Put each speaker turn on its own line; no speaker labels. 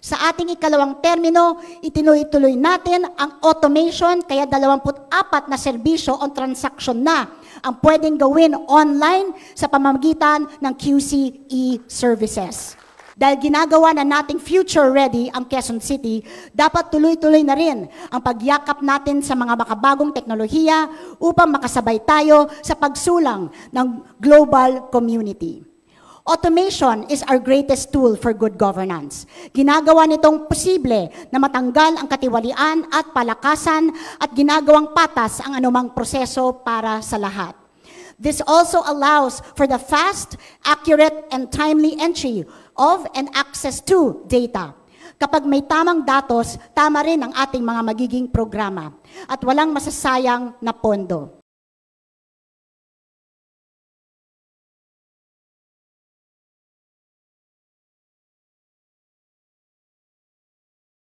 Sa ating ikalawang termino, itinuloy-tuloy natin ang automation, kaya 24 na serbisyo o transaction na ang pwedeng gawin online sa pamamagitan ng QCE services. Dahil ginagawa na nating future-ready ang Quezon City, dapat tuloy-tuloy na rin ang pagyakap natin sa mga makabagong teknolohiya upang makasabay tayo sa pagsulang ng global community. Automation is our greatest tool for good governance. Ginagawa nitong posible na matanggal ang katiwalian at palakasan at ginagawang patas ang anumang proseso para sa lahat. This also allows for the fast, accurate, and timely entry of and access to data. Kapag may tamang datos, tama rin ang ating mga magiging programa at walang masasayang na pondo.